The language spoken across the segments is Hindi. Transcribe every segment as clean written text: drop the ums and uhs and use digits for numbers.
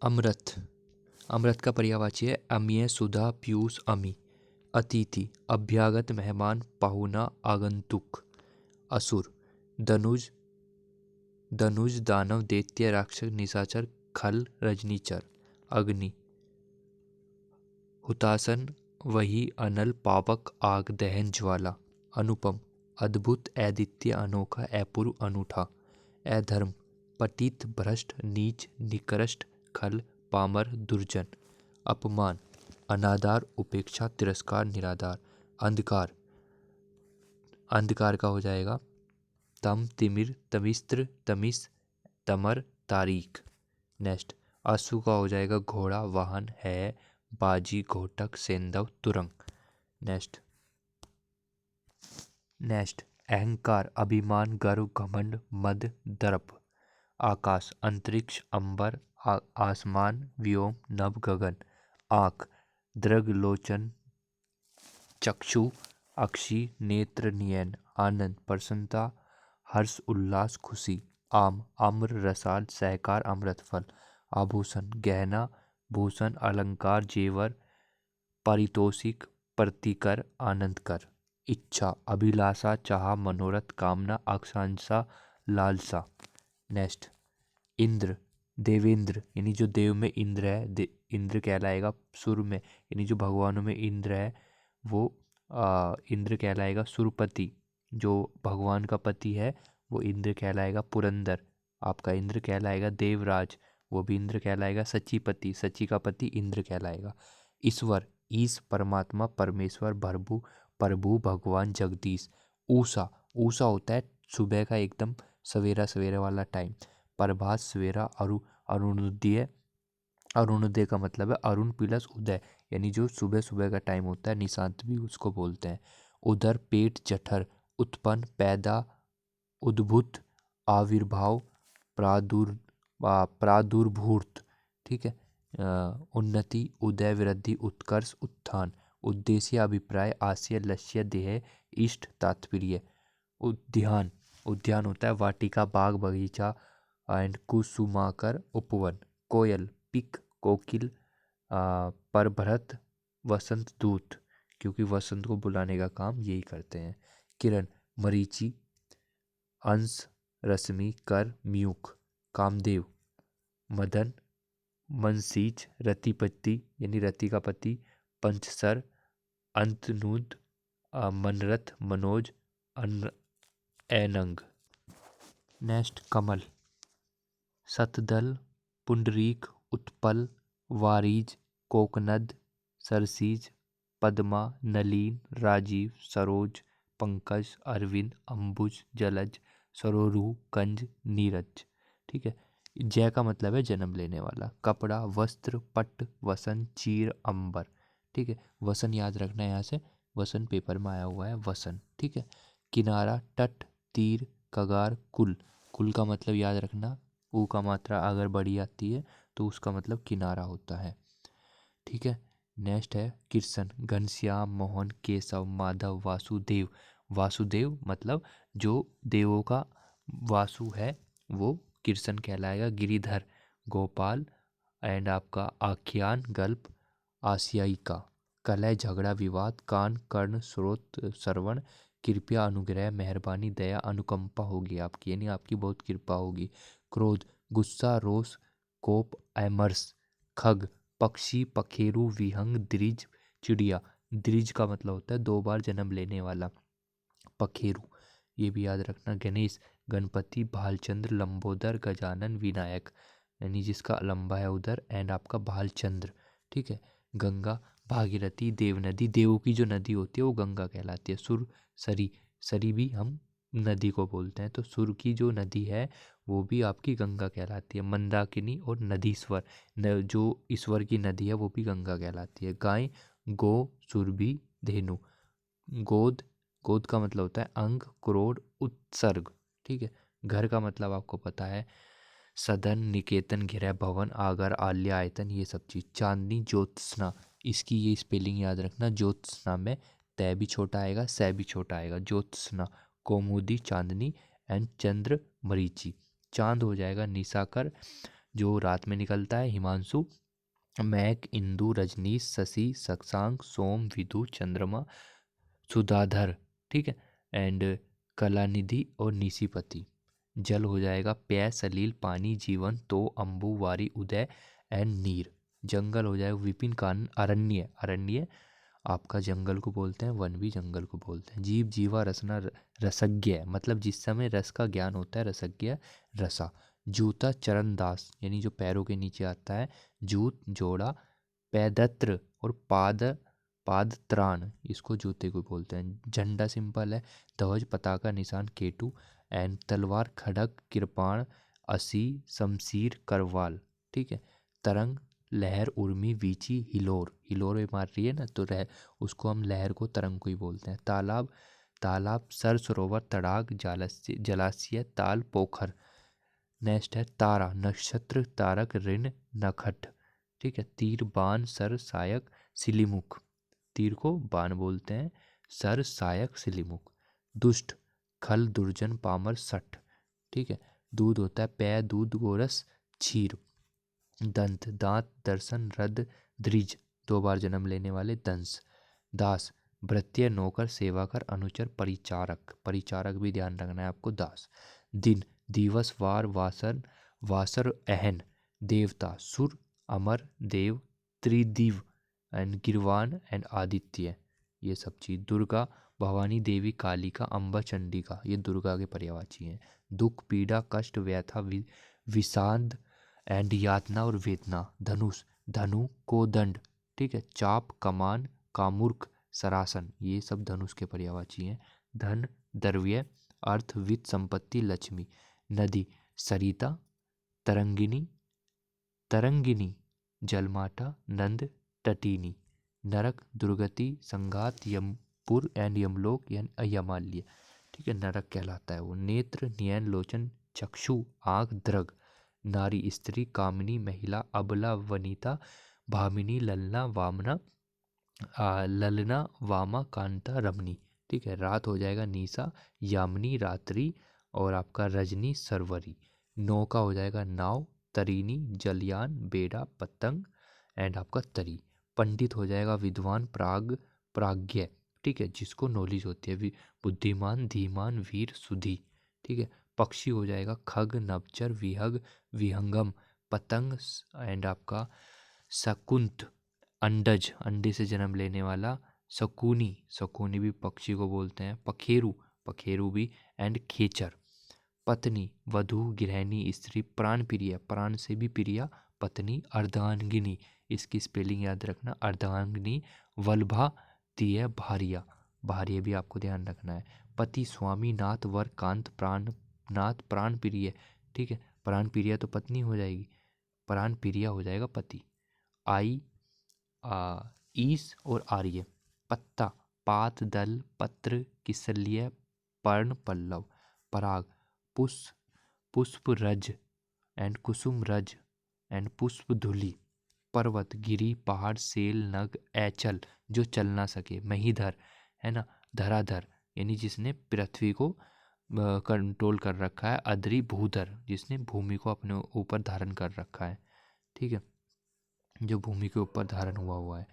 अमृत। अमृत का पर्यायवाची है अम्य, सुधा, पीयूष, अमी। अतिथि, अभ्यागत, मेहमान, पाहुना, आगंतुक। असुर, धनुज, धनुज, दानव, दैत्य, राक्षस, निशाचर, खल, रजनीचर। अग्नि, हुतासन, वही, अनल, पावक, आग, दहन, ज्वाला। अनुपम, अद्भुत, अद्वितीय, अनोखा, अपूर्व, अनूठा। अधर्म, पतित, भ्रष्ट, नीच, निकृष्ट, खल, पामर, दुर्जन। अपमान, अनादर, उपेक्षा, तिरस्कार, निरादर। अंधकार, अंधकार का हो जाएगा तम, तिमिर, तमिस्त्र, तमिस, तमर, तारीख। नेक्स्ट, अश्व का हो जाएगा घोड़ा, वाहन, है, बाजी, घोटक, सेंधव, तुरंग। नेक्स्ट, अहंकार, अभिमान, गर्व, घमंड, मद, दर्प। आकाश, अंतरिक्ष, अंबर, आसमान, व्योम, नभ, गगन। आँख, दृग, लोचन, चक्षु, अक्षि, नेत्र, नयन। आनंद, प्रसन्नता, हर्ष, उल्लास, खुशी। आम, आम्र, रसाल, सहकार, अमृत फल। आभूषण, गहना, भूषण, अलंकार, जेवर, पारितोषिक, प्रतिकर, आनंद कर। इच्छा, अभिलाषा, चाह, मनोरथ, कामना, आकांक्षा, लालसा। नेक्स्ट, इंद्र, देवेंद्र, यानी जो देव में इंद्र है, इंद्र कहलाएगा। सुर में, यानी जो भगवानों में इंद्र है वो इंद्र कहलाएगा। सुरपति, जो भगवान का पति है वो इंद्र कहलाएगा। पुरंदर, आपका इंद्र कहलाएगा। देवराज, वो भी इंद्र कहलाएगा। सचीपति, सची का पति इंद्र कहलाएगा। ईश्वर, ईश, परमात्मा, परमेश्वर, प्रभु, प्रभु, भगवान, जगदीश। ऊषा, ऊषा होता है सुबह का एकदम सवेरा सवेरा वाला टाइम। प्रभात, सवेरा, अरुणोदय, अरुणोदय का मतलब है अरुण प्लस उदय, यानी जो सुबह सुबह का टाइम होता है, निशांत भी उसको बोलते हैं। उदर, पेट, जठर, उत्पन्न, पैदा, उद्भूत, आविर्भाव, प्रादुर्भूत। ठीक है। उन्नति, उदय, वृद्धि, उत्कर्ष, उत्थान। उद्देश्य, अभिप्राय, आशय, लक्ष्य, ध्येय, इष्ट, तात्पर्य। उद्यान, उद्यान होता है वाटिका, बाग, बगीचा एंड कुसुमाकर, उपवन। कोयल, पिक, कोकिल, परभृत, वसंत दूत, क्योंकि वसंत को बुलाने का काम यही करते हैं। किरण, मरीचि, अंश, रश्मि, कर, म्यूक। कामदेव, मदन, मनसीज, रतिपति, यानी रति का पति, पंचसर, अंतनुद, मनरथ, मनोज, एनंग। नेक्स्ट, कमल, शतदल, पुंडरीक, उत्पल, वारिज, कोकनद, सरसीज, पद्मा, नलीन, राजीव, सरोज, पंकज, अरविंद, अंबुज, जलज, सरोरु, कंज, नीरज। ठीक है। जय का मतलब है जन्म लेने वाला। कपड़ा, वस्त्र, पट, वसन, चीर, अंबर। ठीक है। वसन याद रखना है, यहाँ से वसन पेपर में आया हुआ है वसन। ठीक है। किनारा, तट, तीर, कगार, कुल। कुल का मतलब याद रखना, ऊ का मात्रा अगर बड़ी आती है तो उसका मतलब किनारा होता है। ठीक है। नेक्स्ट है कृष्ण, घनश्याम, मोहन, केशव, माधव, वासुदेव। वासुदेव मतलब जो देवों का वासु है वो कृष्ण कहलाएगा। गिरिधर, गोपाल एंड आपका आख्यान, गल्प, आसियायिका। कलह, झगड़ा, विवाद, कान, कर्ण, स्रोत, श्रवण, कृपया, अनुग्रह, मेहरबानी, दया, अनुकंपा होगी आपकी, यानी आपकी बहुत कृपा होगी। क्रोध, गुस्सा, रोष, कोप, अमरस। खग, पक्षी, पखेरु, विहंग, द्विज, चिड़िया। द्विज का मतलब होता है 2 बार जन्म लेने वाला। पखेरु, ये भी याद रखना। गणेश, गणपति, भालचंद्र, लंबोदर, गजानन, विनायक, यानी जिसका लंबा है उधर, एंड आपका भालचंद्र। ठीक है। गंगा, भागीरथी, देवनदी, देवों की जो नदी होती है वो गंगा कहलाती है। सुर, सरी, सरी भी हम नदी को बोलते हैं, तो सुर की जो नदी है वो भी आपकी गंगा कहलाती है। मंदाकिनी और नदीश्वर, जो ईश्वर की नदी है वो भी गंगा कहलाती है। गाय, गो, सुरभि, धेनु। गोद, गोद का मतलब होता है अंग, क्रोध, उत्सर्ग। ठीक है। घर का मतलब आपको पता है, सदन, निकेतन, गृह, भवन, आगर, आल्य, आयतन, ये सब चीज। चांदनी, ज्योत्सना, इसकी ये स्पेलिंग याद रखना। ज्योत्सना में तय भी छोटा आएगा, सै भी छोटा आएगा। ज्योत्सना। कौमुदी, चांदनी एंड चंद्र, मरीचि। चांद हो जाएगा निशाकर, जो रात में निकलता है, हिमांशु, मैघ, इंदु, रजनीश, शशि, शशांक, सोम, विदु, चंद्रमा, सुधाधर, ठीक है, एंड कलानिधि और निशिपति। जल हो जाएगा पेय, सलील, पानी, जीवन, तो, अंबु, वारी, उदय एंड नीर। जंगल हो जाएगा विपिन, कानन, अरण्य, अरण्य आपका जंगल को बोलते हैं, वन भी जंगल को बोलते हैं। जीव, जीवा, रसना, रसज्ञ मतलब जिस समय रस का ज्ञान होता है, रसज्ञ, रसा। जूता, चरण दास यानी जो पैरों के नीचे आता है, जूत जोड़ा, पैदत्र और पाद, पाद त्राण इसको जूते को बोलते हैं। झंडा सिंपल है, ध्वज, पताका, निशान, केटू एंड तलवार, खड़ग, कृपाण, असी, शमशीर, करवाल, ठीक है। तरंग, लहर, उर्मी, वीची, हिलोर, हिलोर में मार रही है ना तो उसको हम लहर को तरंग को ही बोलते हैं। तालाब, तालाब, सर, सरोवर, तड़ाग, जलाशय, जलाशय, ताल, पोखर। नेक्स्ट है तारा, नक्षत्र, तारक, ऋण, नखट, ठीक है। तीर, बाण, सर, सायक, सिलीमुख, तीर को बाण बोलते हैं, सर, सायक, सिलीमुख। दुष्ट, खल, दुर्जन, पामर, सठ, ठीक है। दूध होता है पै, दूध, गोरस, क्षीर। दंत, दांत, दर्शन, रद, द्विज दो बार जन्म लेने वाले दंश। दास, भृत्य, नौकर, सेवाकर, अनुचर, परिचारक, परिचारक भी ध्यान रखना है आपको, दास। दिन, दिवस, वार, वासन, वासर, अहन। देवता, सुर, अमर, देव, त्रिदिव एंड गिरवान एंड आदित्य, ये सब चीज। दुर्गा, भवानी देवी, कालिका, अम्बा, चंडिका, ये दुर्गा के पर्यायवाची हैं। दुख, पीड़ा, कष्ट, व्यथा, विषाद एंड यातना और वेदना। धनुष, धनु, कोदंड, ठीक है। चाप, कमान, कामुर्ख, सरासन, ये सब धनुष के पर्यायवाची हैं। धन, द्रव्य, अर्थ, वित्त, संपत्ति, लक्ष्मी। नदी, सरिता, तरंगिनी, तरंगिनी, जलमाटा, नंद, तटीनी। नरक, दुर्गति, संघात, यमपुर एंड यमलोक यानी यमाल्य, ठीक है, नरक कहलाता है वो। नेत्र, नयन, लोचन, चक्षु, आँख, दृग। नारी, स्त्री, कामिनी, महिला, अबला, वनिता, भामिनी, ललना, वामना, ललना, वामा, कांता, रमणी, ठीक है। रात हो जाएगा निशा, यामिनी, रात्रि और आपका रजनी, सरवरी। नौका हो जाएगा नाव, तरीनी, जलयान, बेड़ा, पतंग एंड आपका तरी। पंडित हो जाएगा विद्वान, प्राज्ञ, ठीक है, जिसको नॉलेज होती है, बुद्धिमान, धीमान, वीर, सुधी, ठीक है। पक्षी हो जाएगा खग, नभचर, विहग, विहंगम, पतंग एंड आपका शकुंत, अंडज अंडे से जन्म लेने वाला, शकुनी, शकुनी भी पक्षी को बोलते हैं। पखेरु, पखेरु भी एंड खेचर। पत्नी, वधु, गृहिणी, स्त्री, प्राण प्रिय, प्राण से भी प्रिया, पत्नी। अर्धांगिनी, इसकी स्पेलिंग याद रखना, अर्धांगिनी। वल्भा, दिय, भारिया, भारिया भी आपको ध्यान रखना है। पति, स्वामी, नाथ, वर, कांत, प्राण नाथ, प्राण प्रिय, ठीक है। प्राण प्रिया तो पत्नी हो जाएगी, प्राण प्रिया हो जाएगा पति। आई, ईस और आर्य। पत्ता, पात, दल, पत्र, किसल्य, पर्ण, पल्लव। पराग, पुष्प, पुष्प रज एंड कुसुम रज एंड पुष्प धुली। पर्वत, गिरी, पहाड़, सेल, नग, ऐचल जो चल ना सके। महीधर है ना, धराधर यानी जिसने पृथ्वी को कंट्रोल कर रखा है। अद्रि, भूधर जिसने भूमि को अपने ऊपर धारण कर रखा है, ठीक है, जो भूमि के ऊपर धारण हुआ है।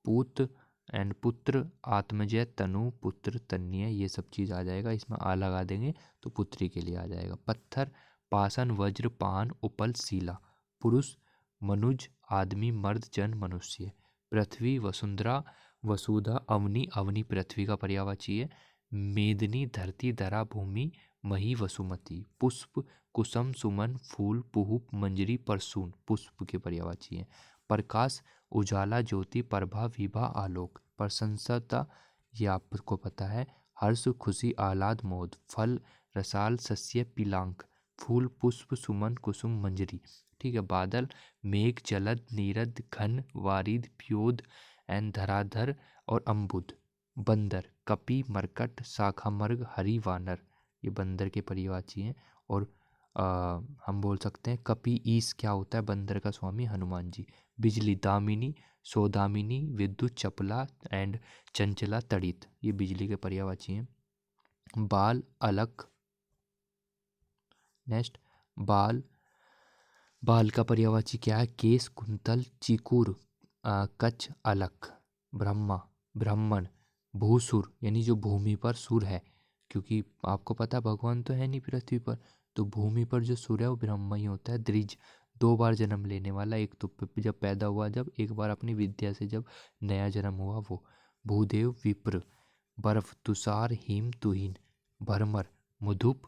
पूत एंड पुत्र, आत्मजय, तनु, पुत्र, तन्य, ये सब चीज़ आ जाएगा, इसमें आ लगा देंगे तो पुत्री के लिए आ जाएगा। पत्थर, पाषाण, वज्र, पान, उपल, शिला। पुरुष, मनुज, आदमी, मर्द, जन, मनुष्य। पृथ्वी, वसुंधरा, वसुधा, अवनी, अवनी पृथ्वी का पर्यायवाची है। मेदिनी, धरती, धरा, भूमि, मही, वसुमती। पुष्प, कुसुम, सुमन, फूल, पुहुप, मंजरी, परसून, पुष्प के पर्यायवाची है। प्रकाश, उजाला, ज्योति, प्रभा, विभा, आलोक। प्रशंसता, ये आपको पता है, हर्ष, खुशी, आह्लाद, मोद। फल, रसाल, सस्य, पीलांक। फूल, पुष्प, सुमन, कुसुम, मंजरी, ठीक है। बादल, मेघ, जलद, नीरद, घन, वारिद, प्योद एंड धराधर और अम्बुद। बंदर, कपि, मरकट, शाखामर्ग, हरि, वानर, ये बंदर के पर्यायवाची हैं। और हम बोल सकते हैं कपि ईस क्या होता है, बंदर का स्वामी हनुमान जी। बिजली, दामिनी, सौदामिनी, विद्युत, चपला एंड चंचला, तड़ित, ये बिजली के पर्यायवाची हैं। बाल, अलख, नेक्स्ट बाल, बाल का पर्यायवाची क्या है? केस, कुंतल, चिकुर, कच, अलक। ब्रह्मा, ब्राह्मण, भूसुर यानी जो भूमि पर सुर है, क्योंकि आपको पता है भगवान तो है नहीं पृथ्वी पर, तो भूमि पर जो सुर है वो ब्रह्मा ही होता है। द्विज, 2 बार जन्म लेने वाला, एक तो जब पैदा हुआ, जब एक बार अपनी विद्या से जब नया जन्म हुआ वो। भूदेव, विप्र, बर्फ, तुषार, हिम, तुहिन, भरमर, मुधुप,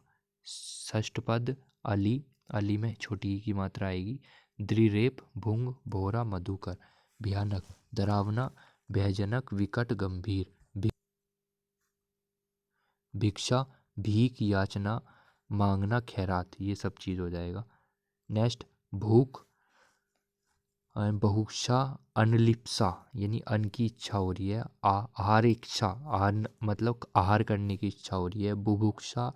षष्ठपद, अली, अली में छोटी ई की मात्रा आएगी, द्रिरेप, भुंग, भोरा, मधुकर, भयानक, डरावना, भयजनक, विकट, गंभीर, भिक्षा, भीख, याचना, मांगना, खैरात, ये सब चीज हो जाएगा। नेक्स्ट, भूख, बहुक्षा, अनलिप्सा यानी अन्न की इच्छा हो रही है, आहार इच्छा, आहार मतलब आहार करने की इच्छा हो रही है, बुभुक्षा,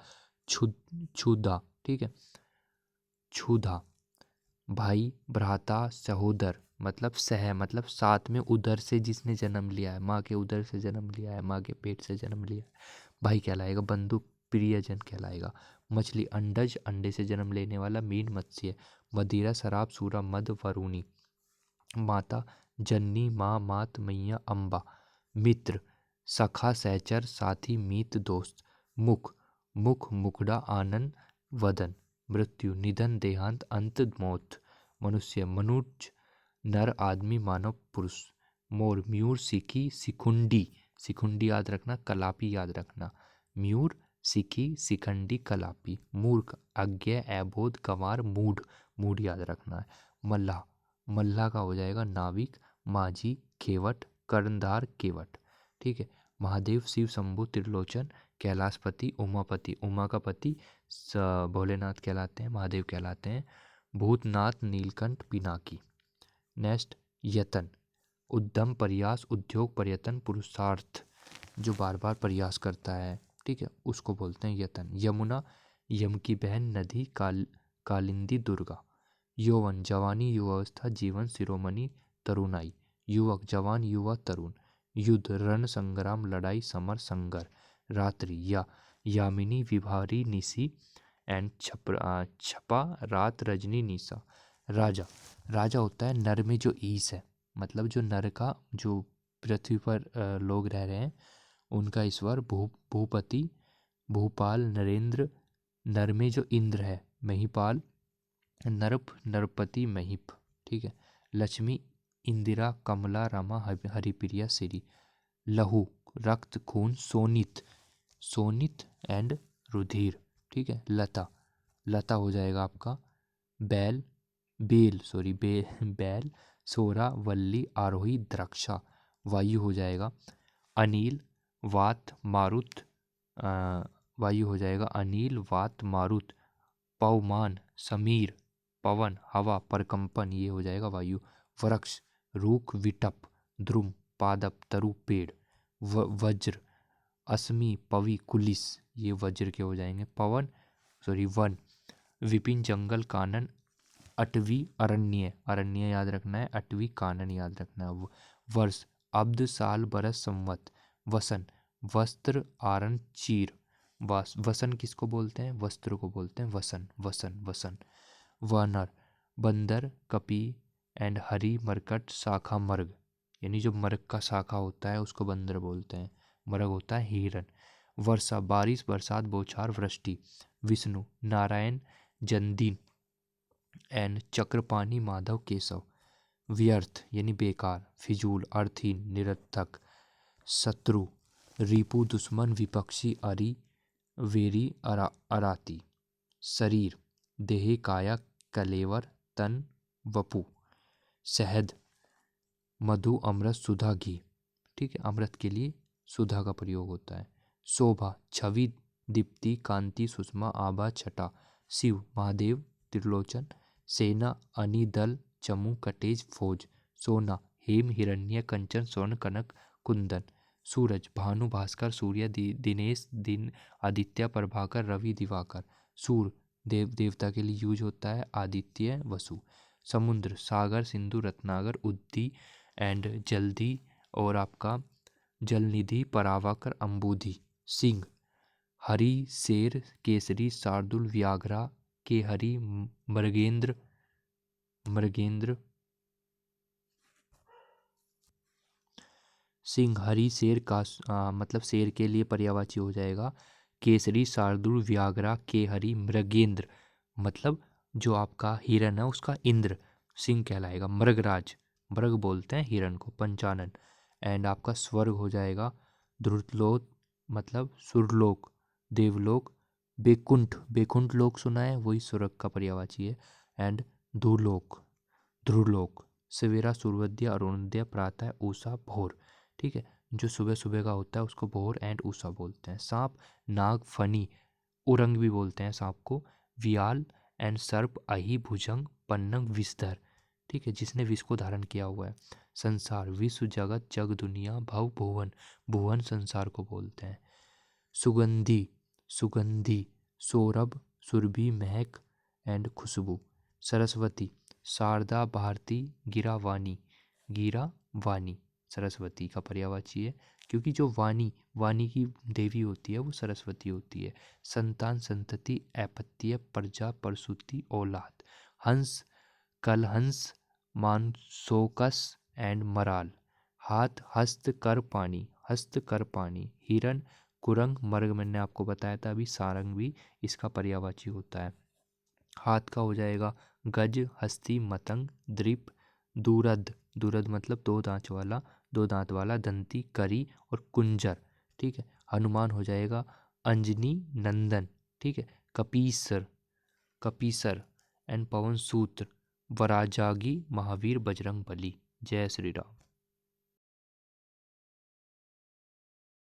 क्षुधा, ठीक है, क्षुधा, भाई, भ्राता, सहोदर मतलब सह मतलब साथ में, उदर से जिसने जन्म लिया है, माँ के उदर से जन्म लिया है, माँ के पेट से जन्म लिया है, भाई कहलाएगा। बंधु, प्रियजन कहलाएगा। मछली, अंडज, अंडे से जन्म लेने वाला। मीन, मत्स्य। मदिरा, शराब, सूरा, मद, वरुणी। माता, जननी, माँ, मात, मैया, अम्बा। मित्र, सखा, सहचर, साथी, मीत, दोस्त। मुख, मुख, मुखड़ा, आनंद, वदन। मृत्यु, निधन, देहांत, अंत, मौत। मनुष्य, मनुज, नर, आदमी, मानव, पुरुष। मोर, मयूर, सिकी, सिकुंडी, सिकुंडी याद रखना, कलापी याद रखना। मयूर, सिकी, सिखंडी, कलापी। मूर्ख, अज्ञ, अबोध, गंवार, मूढ़, मूढ़ याद रखना है। मल्लाह, मल्लाह का हो जाएगा नाविक, माझी, केवट, कर्णधार, केवट, ठीक है। महादेव, शिव, शंभु, त्रिलोचन, कैलाशपति, उमापति, उमा का पति भोलेनाथ कहलाते हैं, महादेव कहलाते हैं। भूतनाथ, नीलकंठ, पिनाकी। नेक्स्ट, यतन, उद्यम, प्रयास, उद्योग, प्रयत्न, पुरुषार्थ, जो बार बार प्रयास करता है, ठीक है, उसको बोलते हैं यतन। यमुना, यम की बहन, नदी, कालिंदी, दुर्गा। यौवन, जवानी, युवावस्था, जीवन, शिरोमणि, तरुणाई। युवक, जवान, युवा, तरुण। युद्ध, रण, संग्राम, लड़ाई, समर, संगर। रात्रि, यामिनी, विभारी, निशी एंड छपा, रात, रजनी, निशा। राजा, राजा होता है नर में जो ईश है, मतलब जो नर का, जो पृथ्वी पर लोग रह रहे हैं उनका ईश्वर। भूपति, भूपाल, नरेंद्र, नर में जो इंद्र है। महिपाल, नरप, नरपति, महिप, ठीक है। लक्ष्मी, इंदिरा, कमला, रमा, हरिप्रिया, श्री। लहू, रक्त, खून, सोनित, सोनित एंड रुधिर, ठीक है। लता, लता हो जाएगा आपका बैल, बैल, सोरा, वल्ली, आरोही, द्राक्षा। वायु हो जाएगा अनिल, वात, मारुत, वायु हो जाएगा अनिल, वात, मारुत। पवमान, समीर, पवन, हवा, परकंपन, ये हो जाएगा वायु। वृक्ष, रूख, विटप, ध्रुम, पादप, तरु, पेड़। वज्र, अस्मी, पवि, कुलिस, ये वज्र के हो जाएंगे। पवन, वन। विपिन, जंगल, कानन, अटवी, अरण्य, अरण्य याद रखना है, अटवी, कानन याद रखना है। वर्ष, अब्द, साल, बरस, संवत। वसन, वस्त्र, आरण, चीर। वसन किसको बोलते हैं? वस्त्र को बोलते हैं वसन, वसन, वसन। वानर, बंदर, कपी एंड हरी, मरकट, शाखा, मर्ग, यानी जो मर्ग का शाखा होता है उसको बंदर बोलते हैं। मर्ग होता है हिरण। वर्षा, बारिश, बरसात, बौछार, वृष्टि। विष्णु, नारायण, जन्दिन एंड चक्रपाणी, माधव, केशव। व्यर्थ यानी बेकार, फिजूल, अर्थहीन, निरर्थक। शत्रु, रिपु, दुश्मन, विपक्षी, अरि, वेरी, अराती। शरीर, देह, काया, कलेवर, तन, वपु। शहद, मधु, अमृत, सुधा, घी, ठीक है, अमृत के लिए सुधा का प्रयोग होता है। शोभा, छवि, दीप्ति, कांति, सुषमा, आभा, छटा। शिव, महादेव, त्रिलोचन। सेना, अनि, दल, चमू, कटेज, फौज। सोना, हेम, हिरण्य, कंचन, स्वर्ण, कनक, कुंदन। सूरज, भानु, भास्कर, सूर्य, दिनेश, दिन, आदित्य, प्रभाकर, रवि, दिवाकर। सूर्य, देवता के लिए यूज होता है, आदित्य, वसु। समुद्र, सागर, सिंधु, रत्नागर, उद्दी एंड जल्दी और आपका जलनिधि, परावाकर, अंबुधि। सिंह, हरि, शेर, केसरी, शार्दुल, व्याघ्रा, केहरी, मृगेंद्र, मृगेंद्र। सिंह, हरी शेर का मतलब शेर के लिए पर्यायवाची हो जाएगा केसरी, शार्दूल, व्याघ्रा, केहरी, मृगेंद्र मतलब जो आपका हिरन है उसका इंद्र सिंह कहलाएगा। मृगराज, मृग बोलते हैं हिरन को। पंचानन। एंड आपका स्वर्ग हो जाएगा ध्रुतलोक मतलब सुरलोक, देवलोक। बेकुंठ, बेकुंठ लोक सुना है, वही स्वर्ग का पर्यायवाची है। एंड धूलोक, ध्रुलोक। सवेरा, सूर्योदय, अरुणोदय, प्रातः, उषा, भोर। ठीक है, जो सुबह सुबह का होता है उसको भोर एंड उषा बोलते हैं। सांप, नाग, फनी, उरंग भी बोलते हैं सांप को। वियाल एंड सर्प, अहि, भुजंग, पन्नग, विषधर। ठीक है, जिसने विष को धारण किया हुआ है। संसार, विश्व, जगत, जग, दुनिया, भव, भुवन। भुवन संसार को बोलते हैं। सुगंधी, सुगंधी, सौरभ, सुरभि, महक एंड खुशबू। सरस्वती, शारदा, भारती, गिरावाणी, गिरा वाणी सरस्वती का पर्यायवाची है, क्योंकि जो वाणी वाणी की देवी होती है वो सरस्वती होती है। संतान, संतति, अपत्य, प्रजा, प्रसूति, औलाद। हंस, कलहंस, मानसोकस एंड मराल। हाथ, हस्त, कर, पानी, हस्त, कर, पानी। हिरन, कुरंग, मर्ग मैंने आपको बताया था अभी, सारंग भी इसका पर्यायवाची होता है। हाथ का हो जाएगा गज, हस्ती, मतंग, द्रीप, दूरद, दूरद मतलब दो दांत वाला, दंती, करी और कुंजर। ठीक है, हनुमान हो जाएगा अंजनी, नंदन। ठीक है, कपीसर, कपीसर एंड पवन सूत्र, वराजागी, महावीर, बजरंग बली। जय श्री राम।